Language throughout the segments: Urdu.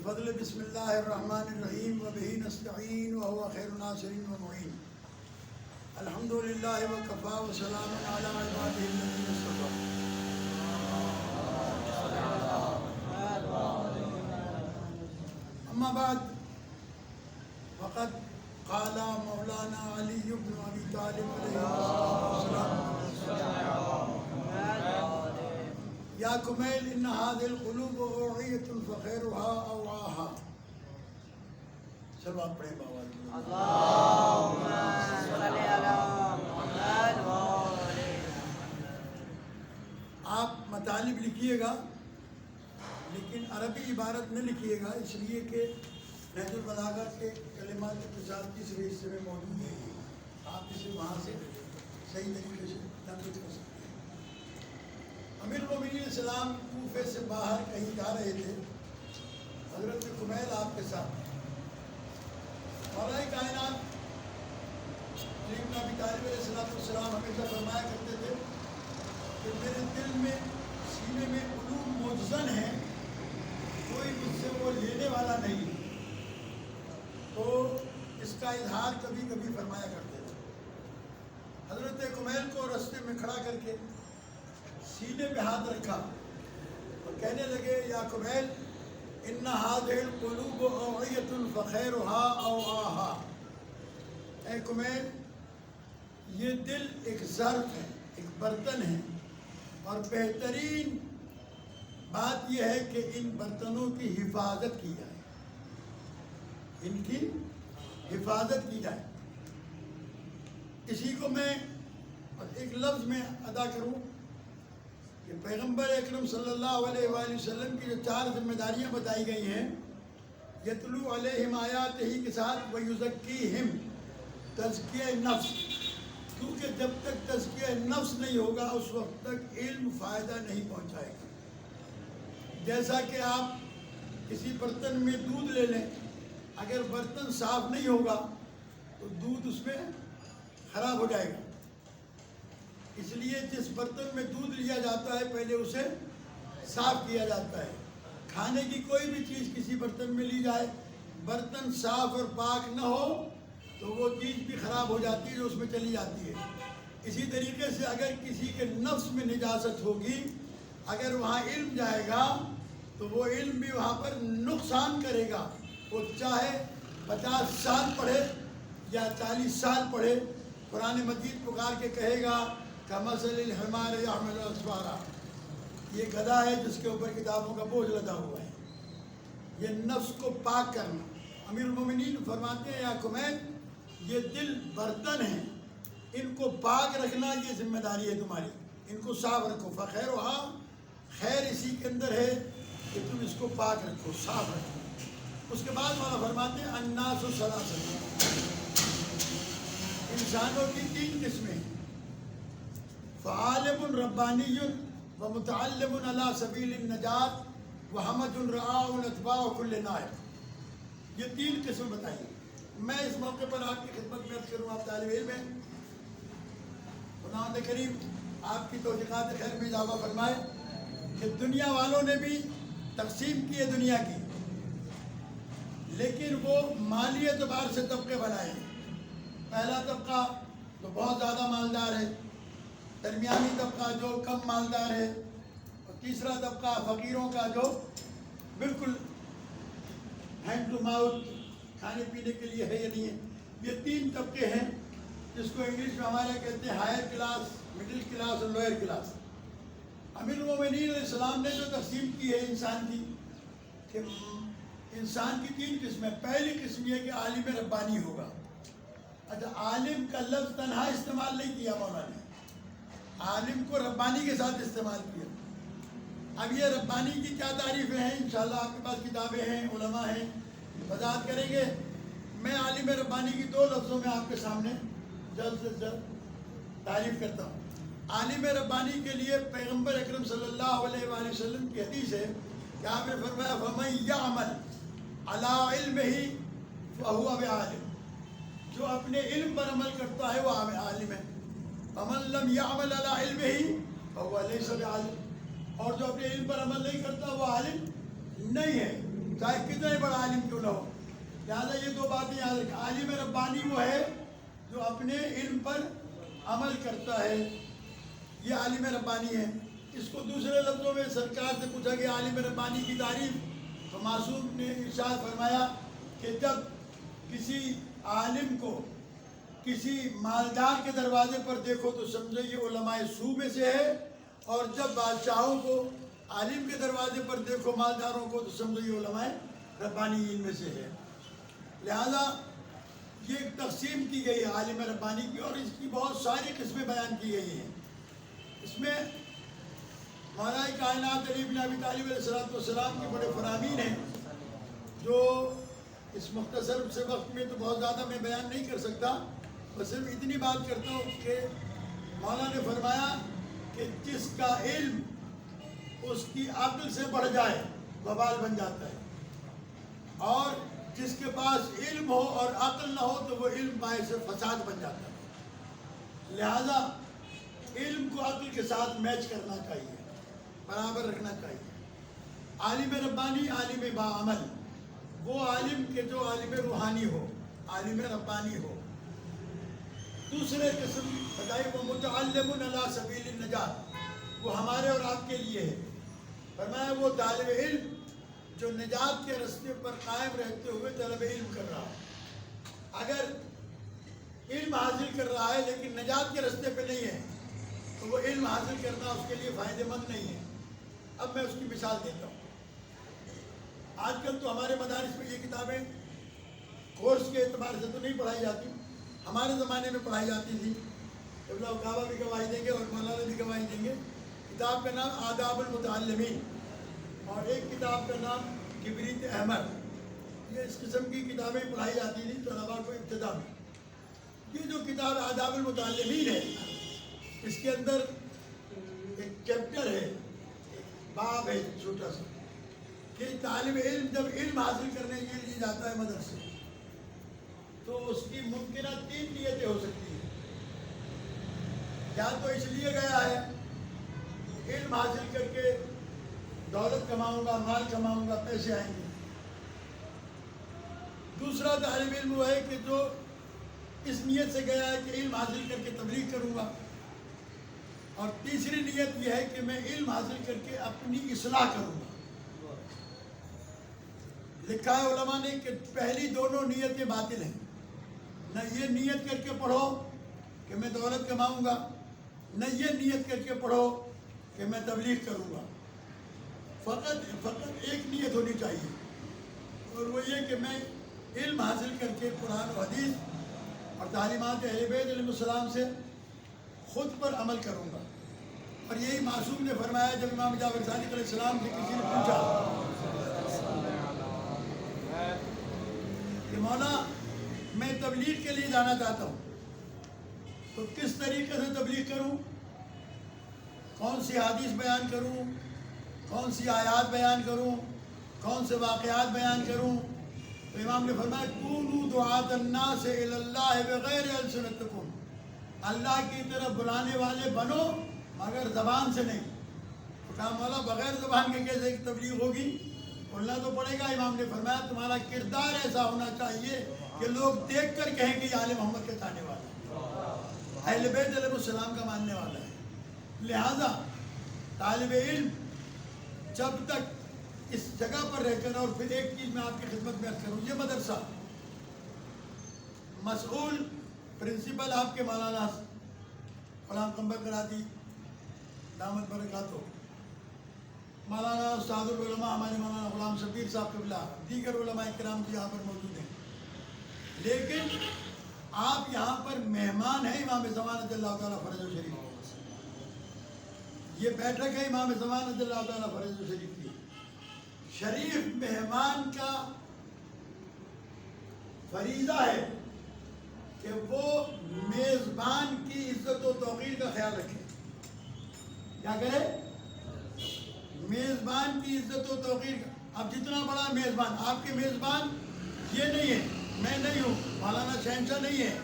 الفضل بسم اللہ الرحمن الرحیم وبہ نستعین وهو خیر الناصرین ومعین الحمد للہ وکفی وسلام علی عبادہ الذین اصطفی. اما بعد وقد قال مولانا علی بن ابی طالب علیہ السلام یا کمیل ان هذه القلوب اوعیۃ فخیرها اوعاها. سب آپ پڑھیں باوال. اللهم صل على محمد وعلى. آپ مطالب لکھیے گا لیکن عربی عبارت نہ لکھیے گا، اس لیے کہ نہج البلاغہ کے کلمات اتصال تیسرے حصے میں موجود ہے. آپ اسے وہاں سے صحیح طریقے سے نقل کر سکتے ہیں. امیر المومنین علیہ السلام کوفے سے باہر کہیں جا رہے تھے. حضرت کمیل آپ کے ساتھ. مولا کائنات علی بن ابی طالب علیہ السلام ہمیشہ فرمایا کرتے تھے کہ میرے دل میں سینے میں علوم موجزن ہیں، کوئی مجھ سے وہ لینے والا نہیں. تو اس کا اظہار کبھی کبھی فرمایا کرتے تھے. حضرت کمیل کو رستے میں کھڑا کر کے سینے پہ ہاتھ رکھا اور کہنے لگے یا کمیل ان هذه القلوب اوعیۃ فخیرها اوعاها. اے کمیل یہ دل ایک ظرف ہے، ایک برتن ہے، اور بہترین بات یہ ہے کہ ان برتنوں کی حفاظت کی جائے، ان کی حفاظت کی جائے. اسی کو میں ایک لفظ میں ادا کروں کہ پیغمبر اکرم صلی اللہ علیہ وآلہ وسلم کی جو 4 ذمہ داریاں بتائی گئی ہیں، یتلو علیہم آیاتہ کے ساتھ ویزکیہم، تزکیہ نفس. کیونکہ جب تک تزکیہ نفس نہیں ہوگا اس وقت تک علم فائدہ نہیں پہنچائے گا. جیسا کہ آپ کسی برتن میں دودھ لے لیں، اگر برتن صاف نہیں ہوگا تو دودھ اس میں خراب ہو جائے گا. اس لیے جس برتن میں دودھ لیا جاتا ہے پہلے اسے صاف کیا جاتا ہے. کھانے کی کوئی بھی چیز کسی برتن میں لی جائے، برتن صاف اور پاک نہ ہو تو وہ چیز بھی خراب ہو جاتی ہے جو اس میں چلی جاتی ہے. اسی طریقے سے اگر کسی کے نفس میں نجاست ہوگی، اگر وہاں علم جائے گا تو وہ علم بھی وہاں پر نقصان کرے گا. وہ چاہے 50 سال پڑھے یا 40 سال پڑھے، قرآن مجید پکار کے کہے گا کمثل الحمار یحمل اسفارا، یہ گدھا ہے جس کے اوپر کتابوں کا بوجھ لدا ہوا ہے. یہ نفس کو پاک کرنا. امیر المومنین فرماتے ہیں یا کمیل یہ دل برتن ہیں، ان کو پاک رکھنا یہ ذمہ داری ہے تمہاری. ان کو صاف رکھو. فخیرها، خیر اسی کے اندر ہے کہ تم اس کو پاک رکھو، صاف رکھو. اس کے بعد مولا فرماتے ہیں الناس ثلاثۃ، انسانوں کی 3 قسمیں ہیں. فعالم ربانی ومتعلم علی سبیل النجات وحمد رعاع اتباع کل نائب. یہ 3 قسم بتائیے. میں اس موقع پر آپ کی خدمت میں عرض کروں، آپ طالب علم ہیں، خداوند کریم آپ کی توفیقات خیر میں اضافہ فرمائے کہ دنیا والوں نے بھی تقسیم کی ہے دنیا کی، لیکن وہ مالی اعتبار سے طبقے بنائے ہیں. پہلا طبقہ تو بہت زیادہ مالدار ہے، درمیانی طبقہ جو کم مالدار ہے، اور تیسرا طبقہ فقیروں کا جو بالکل ہینڈ ٹو ماؤتھ کھانے پینے کے لیے ہے یا نہیں ہے. یہ 3 طبقے ہیں جس کو انگلش میں ہمارے کہتے ہیں ہائر کلاس، مڈل کلاس اور لوئر کلاس. امیر المومنین علیہ السلام نے جو تقسیم کی ہے انسان کی، کہ انسان کی 3 قسمیں. پہلی قسم یہ کہ عالم ربانی ہوگا. اچھا، عالم کا لفظ تنہا استعمال نہیں کیا مولا نے، عالم کو ربانی کے ساتھ استعمال کیا. اب یہ ربانی کی کیا تعریفیں ہیں انشاءاللہ آپ کے پاس کتابیں ہیں، علماء ہیں، وضاحت کریں گے. میں عالم ربانی کی 2 لفظوں میں آپ کے سامنے جلد سے جلد تعریف کرتا ہوں. عالم ربانی کے لیے پیغمبر اکرم صلی اللہ علیہ وآلہ وسلم کی حدیث ہے کہ آپ نے فرمایا فَمَن يَعْمَلْ عَلَىٰ عِلْمِهِ فَهُوَ بِعَالِمٍ. جو اپنے علم پر عمل کرتا ہے وہ عالم ہے. فَمَن لَمْ يَعْمَلْ عَلَىٰ عِلْمِهِ فَهُوَ لَيْسَ بِعَالِمٍ. اور جو اپنے علم پر عمل نہیں کرتا وہ عالم نہیں ہے. چاہے کتنا ہی بڑا عالم کیوں نہ ہو. لہٰذا یہ دو باتیں یاد رکھیں. عالم ربانی وہ ہے جو اپنے علم پر عمل کرتا ہے، یہ عالم ربانی ہے. اس کو دوسرے لفظوں میں سرکار سے پوچھا گیا عالم ربانی کی تعریف، تو معصوم نے ارشاد فرمایا کہ جب کسی عالم کو کسی مالدار کے دروازے پر دیکھو تو سمجھو یہ علماء سو میں سے ہے، اور جب بادشاہوں کو عالم کے دروازے پر دیکھو مالداروں کو تو سمجھو یہ علماء ربانیین میں سے ہے. لہذا یہ ایک تقسیم کی گئی ہے عالم ربانی کی، اور اس کی بہت ساری قسمیں بیان کی گئی ہیں. اس میں مولا کائنات علی بن ابی طالب علیہ السلام کے بڑے فرامین ہیں جو اس مختصر سے وقت میں تو بہت زیادہ میں بیان نہیں کر سکتا، بس صرف اتنی بات کرتا ہوں کہ مولا نے فرمایا کہ جس کا علم اس کی عقل سے بڑھ جائے وبال بن جاتا ہے، اور جس کے پاس علم ہو اور عقل نہ ہو تو وہ علم باعث فساد بن جاتا ہے. لہذا علم کو عقل کے ساتھ میچ کرنا چاہیے، برابر رکھنا چاہیے. عالم ربانی عالم باعمل، وہ عالم کہ جو عالم روحانی ہو، عالم ربانی ہو. دوسرے قسم بتائی وہ متعلم علی سبیل النجات، وہ ہمارے اور آپ کے لیے ہے. فرمایا وہ طالب علم جو نجات کے راستے پر قائم رہتے ہوئے طلب علم کر رہا ہے. اگر علم حاصل کر رہا ہے لیکن نجات کے راستے پہ نہیں ہے تو وہ علم حاصل کرنا اس کے لیے فائدہ مند نہیں ہے. اب میں اس کی مثال دیتا ہوں. آج کل تو ہمارے مدارس میں یہ کتابیں کورس کے اعتبار سے تو نہیں پڑھائی جاتی، ہمارے زمانے میں پڑھائی جاتی تھی. ابن کعبہ بھی گواہی دیں گے اور مولانا بھی گواہی دیں گے. کتاب کا نام آداب المتعلمین، اور ایک کتاب کا نام کبریت احمد. یہ اس قسم کی کتابیں پڑھائی جاتی تھیں طلباء کو ابتدا میں. یہ جو کتاب آداب المتعلمین ہے، اس کے اندر ایک چیپٹر ہے، ایک باب ہے چھوٹا سا، کہ طالب علم جب علم حاصل کرنے کے لیے جاتا ہے مدرسے تو اس کی ممکنہ 3 نیتیں ہو سکتی ہیں. یا تو اس لیے گیا ہے علم حاصل کر کے دولت کماؤں گا، مال کماؤں گا، پیسے آئیں گے. دوسرا طالب علم وہ ہے کہ جو اس نیت سے گیا ہے کہ علم حاصل کر کے تبلیغ کروں گا. اور تیسری نیت یہ ہے کہ میں علم حاصل کر کے اپنی اصلاح کروں گا. لکھا ہے علماء نے کہ پہلی دونوں نیتیں باطل ہیں. نہ یہ نیت کر کے پڑھو کہ میں دولت کماؤں گا، نہ یہ نیت کر کے پڑھو کہ میں تبلیغ کروں گا. فقط ایک نیت ہونی چاہیے، اور وہ یہ کہ میں علم حاصل کر کے قرآن و حدیث اور تعلیمات اہل بیت علیہ السلام سے خود پر عمل کروں گا. اور یہی معصوم نے فرمایا جب امام جعفر صادق علیہ السلام سے کسی نے پوچھا کہ مولا میں تبلیغ کے لیے جانا چاہتا ہوں تو کس طریقے سے تبلیغ کروں، کون سی حدیث بیان کروں، کون سی آیات بیان کروں، کون سے واقعات بیان کروں؟ تو امام نے فرمایا کونوا دعاة الناس الی اللہ بغیر السنتکم، اللہ کی طرف بلانے والے بنو مگر زبان سے نہیں. تو کہا مولا بغیر زبان کے کیسے تبلیغ ہوگی؟ بولنا تو پڑے گا. امام نے فرمایا تمہارا کردار ایسا ہونا چاہیے کہ لوگ دیکھ کر کہیں کہ یہ آل محمد کے چاہنے والا ہے، اہل بیت علیہ السلام کا ماننے والا ہے. لہذا طالب علم جب تک اس جگہ پر رہ کر، اور پھر ایک چیز میں آپ کی خدمت میں عرض کروں، یہ مدرسہ مسئول پرنسپل آپ کے مولانا غلام قمبر کراتی دامت برکاتہ، مولانا استاد العلماء ہمارے مولانا غلام شبیر صاحب قبلہ، دیگر علماء کرام بھی یہاں پر موجود ہیں. لیکن آپ یہاں پر مہمان ہیں امام زمان رضی اللہ تعالیٰ فرج و شریف. یہ بیٹھک ہے امام زمان رضی اللہ تعالیٰ فرج و شریف کی. شریف مہمان کا فریضہ ہے کہ وہ میزبان کی عزت و توقیر کا خیال رکھے. کیا کرے؟ میزبان کی عزت و توقیر کا. اب جتنا بڑا میزبان، آپ کے میزبان یہ نہیں ہے، میں نہیں ہوں، مولانا شہنشاہ نہیں ہے.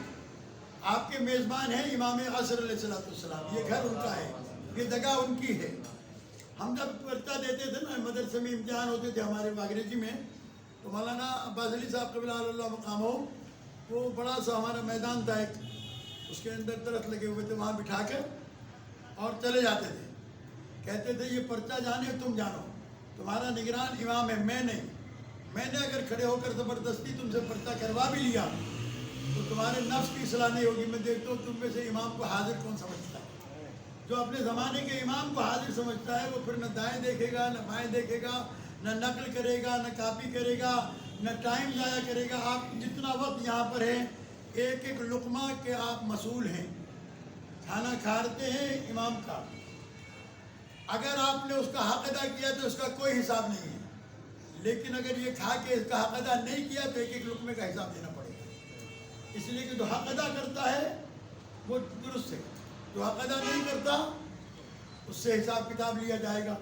آپ کے میزبان ہیں امام عصر علیہ السلام. یہ گھر ان کا ہے، یہ جگہ ان کی ہے. ہم جب پرچہ دیتے تھے نا، مدرسے میں امتحان ہوتے تھے ہمارے انگریزی میں، تو مولانا عباس علی صاحب قبلہ اللہ مقام ہو، وہ بڑا سا ہمارا میدان تھا ایک، اس کے اندر درخت لگے ہوئے تھے، وہاں بٹھا کر اور چلے جاتے تھے، کہتے تھے یہ پرچہ جانے تم جانو، تمہارا نگران امام ہے، میں نہیں، میں نے اگر کھڑے ہو کر زبردستی تم سے پرچہ کروا بھی لیا تو تمہارے نفس کی اصلاح نہیں ہوگی۔ میں دیکھتا ہوں تم میں سے امام کو حاضر کون سمجھتا ہے؟ جو اپنے زمانے کے امام کو حاضر سمجھتا ہے وہ پھر نہ دائیں دیکھے گا، نہ بائیں دیکھے گا، نہ نقل کرے گا، نہ کاپی کرے گا، نہ ٹائم ضائع کرے گا۔ آپ جتنا وقت یہاں پر ہے، ایک ایک لقمہ کے آپ مسئول ہیں، کھانا کھاتے ہیں امام کا، اگر آپ نے اس کا حق ادا کیا تو اس کا کوئی حساب نہیں ہے، لیکن اگر یہ کھا کے اس کا حق ادا نہیں کیا تو ایک ایک لقمے کا حساب دینا پڑے گا۔ اس لیے کہ جو حق ادا کرتا ہے وہ درست ہے، جو حق ادا نہیں کرتا اس سے حساب کتاب لیا جائے گا۔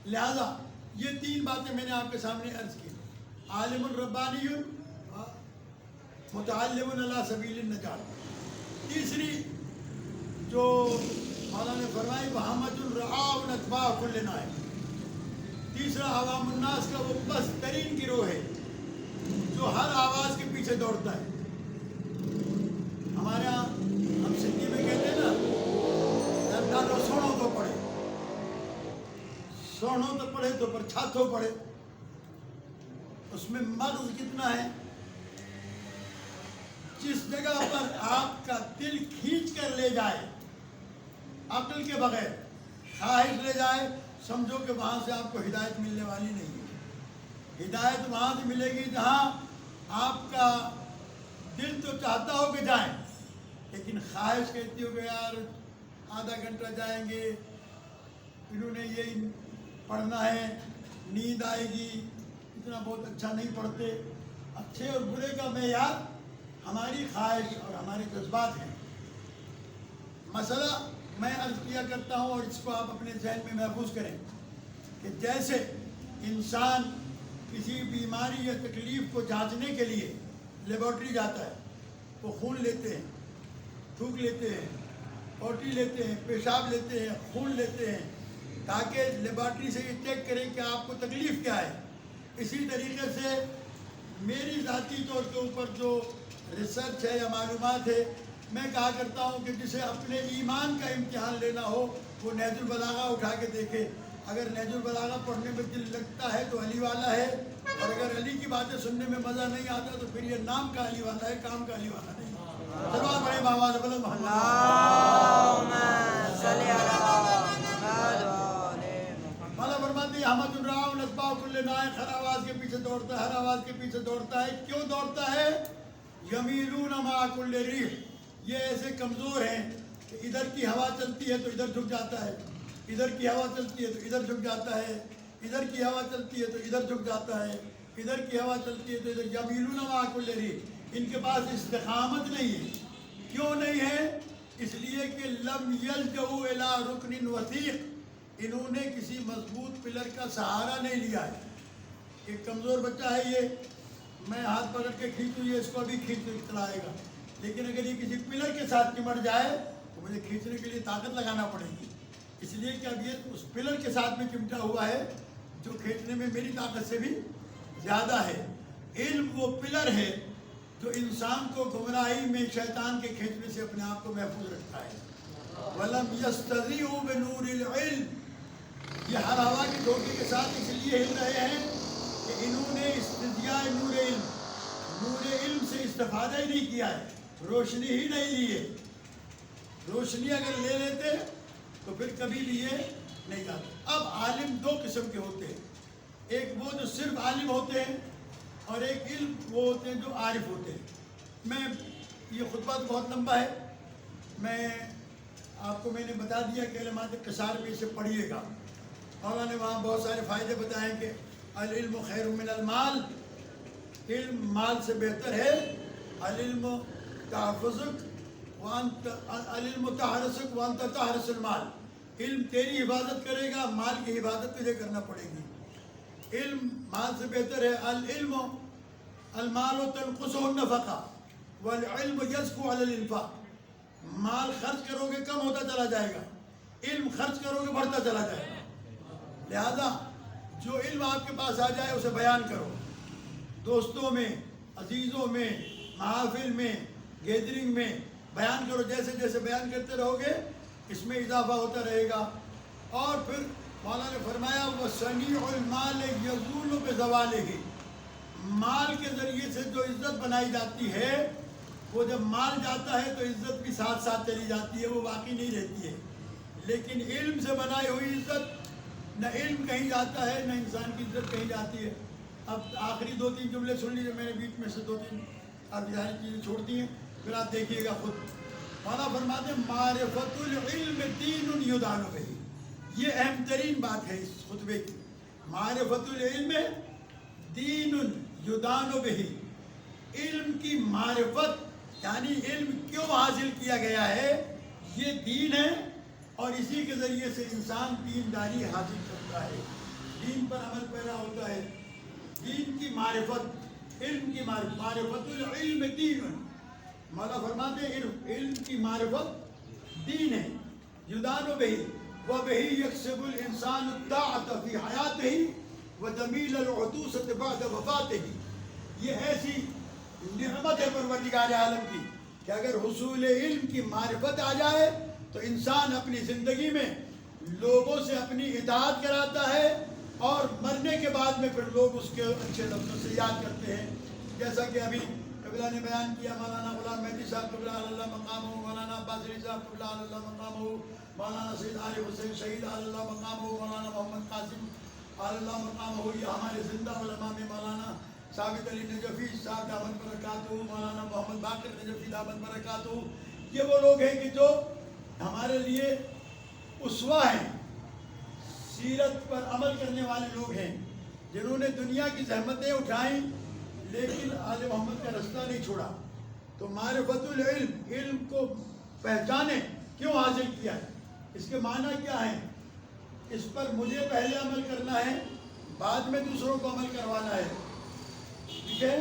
لہذا یہ تین باتیں میں نے آپ کے سامنے عرض کی، عالم ربانی، متعلم علی سبیل النجات۔ تیسری جو مولانا نے فرمائی محمد الرعاون اتباع کل نائب، تیسرا عوام الناس کا وہ بس ترین گروہ ہے جو ہر آواز کے پیچھے دوڑتا ہے۔ ہمارے یہاں ہم سندھی میں کہتے ہیں نا، ڈالو سوڑوں تو پڑھے، سوڑوں تو پڑھے تو پر چھاتوں پڑھے، اس میں مغز کتنا ہے؟ جس جگہ پر آپ کا دل کھینچ کر لے جائے، عقل کے بغیر خواہش لے جائے، سمجھو کہ وہاں سے آپ کو ہدایت ملنے والی نہیں ہے۔ ہدایت وہاں سے ملے گی جہاں آپ کا دل تو چاہتا ہو کہ جائیں، لیکن خواہش کہتی ہو کہ یار آدھا گھنٹہ جائیں گے، انہوں نے یہ پڑھنا ہے، نیند آئے گی، اتنا بہت اچھا نہیں پڑھتے۔ اچھے اور برے کا معیار ہماری خواہش اور ہمارے جذبات ہیں۔ مسئلہ میں عرض کیا کرتا ہوں اور اس کو آپ اپنے ذہن میں محفوظ کریں کہ جیسے انسان کسی بیماری یا تکلیف کو جانچنے کے لیے لیبارٹری جاتا ہے، وہ خون لیتے ہیں، تھوک لیتے ہیں، پوٹی لیتے ہیں، پیشاب لیتے ہیں، خون لیتے ہیں، تاکہ لیبارٹری سے یہ چیک کریں کہ آپ کو تکلیف کیا ہے۔ اسی طریقے سے میری ذاتی طور کے اوپر جو ریسرچ ہے یا معلومات ہے، میں کہا کرتا ہوں کہ جسے اپنے ایمان کا امتحان لینا ہو وہ نہج البلاغہ اٹھا کے دیکھے، اگر نہج البلاغہ پڑھنے میں دل لگتا ہے تو علی والا ہے، اور اگر علی کی باتیں سننے میں مزہ نہیں آتا تو پھر یہ نام کا علی والا ہے، کام کا علی والا نہیں۔ چلو بڑے بابا بولو محمد مولا فرماتے ہیں احمد الرعاون اتباع کل نائق، ہر آواز کے پیچھے دوڑتا ہے، ہر آواز کے پیچھے دوڑتا ہے۔ کیوں دوڑتا ہے؟ یمیلون مع کل ریح، یہ ایسے کمزور ہیں کہ ادھر کی ہوا چلتی ہے تو ادھر جھک جاتا ہے، ادھر کی ہوا چلتی ہے تو ادھر جھک جاتا ہے، ادھر کی ہوا چلتی ہے تو ادھر جھک جاتا ہے، ادھر کی ہوا چلتی ہے تو ادھر۔ یمیلون مع کل ریح، ان کے پاس استقامت نہیں ہے۔ کیوں نہیں ہے؟ اس لیے کہ لم یلجؤوا الی رکن وثیق، انہوں نے کسی مضبوط پلر کا سہارا نہیں لیا ہے۔ ایک کمزور بچہ ہے، یہ میں ہاتھ پکڑ کے کھینچوں، یہ اس کو ابھی کھینچ کے چلائے گا، لیکن اگر یہ کسی پلر کے ساتھ چمٹ جائے تو مجھے کھینچنے کے لیے طاقت لگانا پڑے گی، اس لیے کہ اب یہ اس پلر کے ساتھ میں چمٹا ہوا ہے جو کھینچنے میں میری طاقت سے بھی زیادہ ہے۔ علم وہ پلر ہے جو انسان کو گمراہی میں شیطان کے کھینچنے سے اپنے آپ کو محفوظ رکھتا ہے۔ وَلَمْ يَسْتَضِيعُوا بِنُورِ الْعِلْمِ، یہ ہر ہوا کے دھوکے کے ساتھ اس لیے ہل رہے ہیں کہ انہوں نے استضیاء نور علم، نور علم سے استفادہ ہی نہیں کیا ہے، روشنی ہی نہیں لی ہے۔ روشنی اگر لے لیتے تو پھر کبھی بھی یہ نہیں جاتے۔ اب عالم دو قسم کے ہوتے ہیں، ایک وہ جو صرف عالم ہوتے ہیں اور ایک علم وہ ہوتے ہیں جو عارف ہوتے ہیں۔ میں یہ خطبہ تو بہت لمبا ہے، میں آپ کو میں نے بتا دیا کہ کلمات قصار میں اسے پڑھیے گا، اور نے وہاں بہت سارے فائدے بتائے کہ العلم خیر من المال، علم مال سے بہتر ہے، العلم تحفظک وانت العلم تحرسک وانت تحرس المال، علم تیری حفاظت کرے گا، مال کی حفاظت تجھے کرنا پڑے گی۔ علم مال سے بہتر ہے۔ العلم المال تنقصه النفقہ والعلم یزکو علی الانفاق، مال خرچ کرو گے کم ہوتا چلا جائے گا، علم خرچ کرو گے بڑھتا چلا جائے گا۔ لہذا جو علم آپ کے پاس آ جائے اسے بیان کرو، دوستوں میں، عزیزوں میں، محافل میں، گیدرنگ میں بیان کرو. جیسے جیسے بیان کرتے رہو گے اس میں اضافہ ہوتا رہے گا. اور پھر مولانا نے فرمایا وَصَنِيعُ الْمَالِ يَزُولُ بِزَوَالِهِ، مال کے ذریعے سے جو عزت بنائی جاتی ہے وہ جب مال جاتا ہے تو عزت بھی ساتھ ساتھ چلی جاتی ہے، وہ باقی نہیں رہتی ہے. لیکن علم سے بنائی ہوئی عزت، نہ علم کہیں جاتا ہے نہ انسان کی عزت کہیں جاتی ہے. اب آخری 2-3 جملے سن لیجیے، میں نے بیچ میں سے 2-3 آپ ساری چیزیں چھوڑ دی ہیں، پھر آپ دیکھیے گا خود. مولانا فرماتے ہیں معرفت العلم دین یدان بہ، یہ اہم ترین بات ہے اس خطبے کی. معرفت العلم دین یدان بہ، علم کی معرفت یعنی علم کیوں حاصل کیا گیا ہے یہ دین ہے، اور اسی کے ذریعے سے انسان دینداری حاصل کرتا ہے، دین پر عمل پیرا ہوتا ہے. دین کی معرفت، علم کی معرفت العلم دین، مولا فرماتے ہیں علم کی معرفت دین ہے. یدان بہ وبہ یکسب الانسان الطاعۃ فی حیاتہ وتمیل العطوسۃ بعد وفاتہ. یہ ایسی نعمت ہے پروردگار عالم کی کہ اگر حصول علم کی معرفت آ جائے تو انسان اپنی زندگی میں لوگوں سے اپنی اطاعت کراتا ہے، اور مرنے کے بعد میں پھر لوگ اس کے اچھے لفظوں سے یاد کرتے ہیں. جیسا کہ ابھی قبلہ نے بیان کیا، مولانا غلام مہدی صاحب قبلہ اللہ مقامہ، مولانا عباس علی صاحب قبلہ اللہ مقامہ، مولانا سید عارف حسین شہید اللہ مقامہ، مولانا محمد قاسم اللہ مقامہ. یہ ہمارے زندہ علماء میں مولانا ثابت علی نجفی صاحب دامت برکاتہ، مولانا محمد باقر نجفی دامت برکاتہ. یہ وہ لوگ ہیں کہ جو ہمارے لیے اسوہ ہیں، سیرت پر عمل کرنے والے لوگ ہیں، جنہوں نے دنیا کی زحمتیں اٹھائیں لیکن آل محمد کا رستہ نہیں چھوڑا. تو معرفت العلم، علم کو پہچانے کیوں حاصل کیا ہے، اس کے معنی کیا ہیں، اس پر مجھے پہلے عمل کرنا ہے، بعد میں دوسروں کو عمل کروانا ہے. ٹھیک ہے.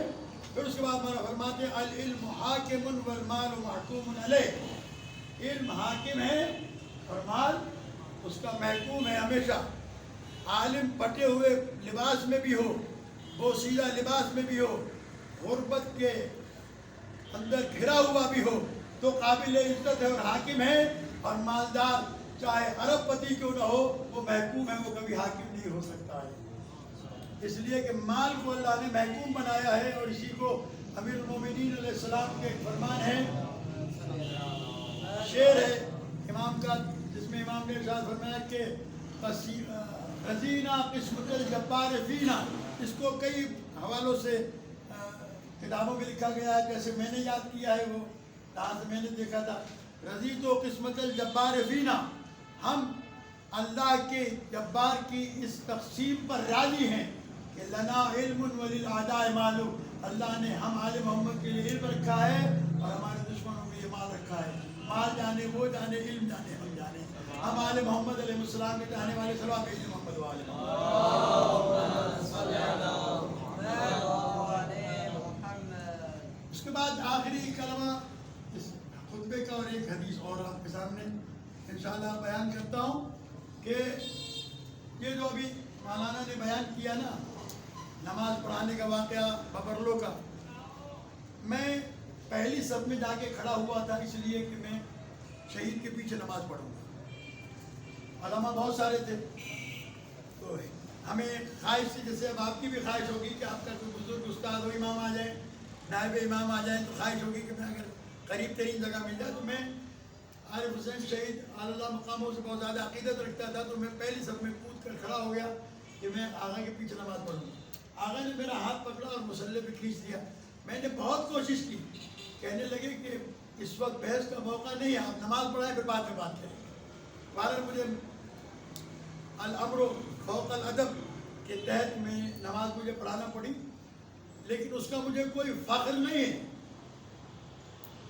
پھر اس کے بعد مولانا فرماتے ہیں العلم حاکم والمال محکوم علیہ، علم حاکم ہے اور مال اس کا محکوم ہے ہمیشہ. عالم پٹے ہوئے لباس میں بھی ہو، بوسیدہ لباس میں بھی ہو، غربت کے اندر گھرا ہوا بھی ہو تو قابل عزت ہے اور حاکم ہے. اور مالدار چاہے ارب پتی کیوں نہ ہو وہ محکوم ہے، وہ کبھی حاکم نہیں ہو سکتا ہے. اس لیے کہ مال کو اللہ نے محکوم بنایا ہے، اور اسی کو امیر المومنین علیہ السلام کے ایک فرمان ہے، شعر ہے امام کا، جس میں امام نے ارشاد فرمایا کہ رضینا قسمت الجبار فینا. اس کو کئی حوالوں سے کتابوں میں لکھا گیا ہے، جیسے میں نے یاد کیا ہے وہ جہاں سے میں نے دیکھا تھا. رضیت و قسمت الجبار فینا، ہم اللہ کے جبار کی اس تقسیم پر راضی ہیں کہ لنا علم وللأعداء مال، اللہ نے ہم آل محمد کے لیے علم رکھا ہے اور ہمارے دشمنوں کے لیے مال رکھا ہے. مال جانے وہ جانے، علم جانے ہم جانے. ہم آل محمد علیہ السلام کے چاہنے والے صلوات بھیجیں محمد والے محمد. اس کے بعد آخری کلمہ اس خطبے کا اور ایک حدیث اور آپ کے سامنے انشاءاللہ بیان کرتا ہوں کہ یہ جو ابھی مولانا نے بیان کیا نا نماز پڑھانے کا واقعہ ببرلو کا، میں پہلی صف میں جا کے کھڑا ہوا تھا اس لیے کہ میں شہید کے پیچھے نماز پڑھوں گا. علماء بہت سارے تھے، تو ہمیں خواہش سے، جیسے اب آپ کی بھی خواہش ہوگی کہ آپ کا کوئی بزرگ استاد و امام آ جائے، نائب امام آ جائیں، تو خواہش ہوگی کہ میں اگر قریب ترین جگہ مل جائے. تو میں عارف حسین شہید اللہ مقاموں سے بہت زیادہ عقیدت رکھتا تھا، تو میں پہلی صف میں کود کر کھڑا ہو گیا کہ میں آغا کے پیچھے نماز پڑھوں گا. آغا نے میرا ہاتھ پکڑا اور مصلی پہ کھینچ دیا. میں نے بہت کوشش کی، کہنے لگے کہ اس وقت بحث کا موقع نہیں ہے، آپ نماز پڑھائیں پھر بعد میں بات کریں. بہرحال مجھے الامر فوق الادب کے تحت میں نماز مجھے پڑھانا پڑی، لیکن اس کا مجھے کوئی فخر نہیں ہے.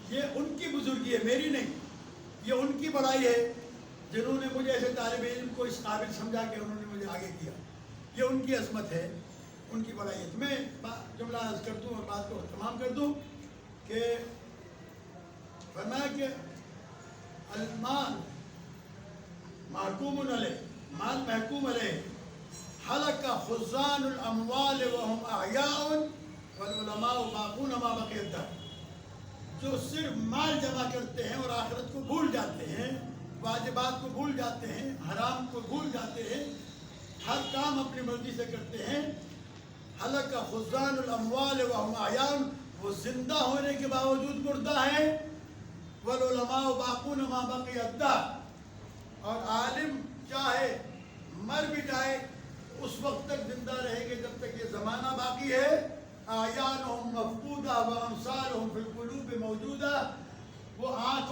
یہ ان کی بزرگی ہے، میری نہیں. یہ ان کی بڑائی ہے جنہوں نے مجھے ایسے طالب علم کو اس قابل سمجھا کہ انہوں نے مجھے آگے کیا. یہ ان کی عظمت ہے، ان کی بڑائی ہے. تو میں جملہ عرض کر دوں اور بات کو تمام کر دوں کہ فرمایا کہ المال محکوم علیہ، مال محکوم علیہ، حلق خزان الاموال وهم احیاء باقون ما بقی الدہر، جو صرف مال جمع کرتے ہیں اور آخرت کو بھول جاتے ہیں، واجبات کو بھول جاتے ہیں، حرام کو بھول جاتے ہیں، ہر کام اپنی مرضی سے کرتے ہیں، ہلک خزان الاموال وهم احیاء، وہ زندہ ہونے کے باوجود مردہ ہے، والعلماء باقون ما بقی الدہر، اور عالم چاہے مر بھی جائے اس وقت تک زندہ رہیں گے جب تک یہ زمانہ باقی ہے، اعیانهم مفقودہ وامثالهم فی القلوب موجودہ، وہ آنکھوں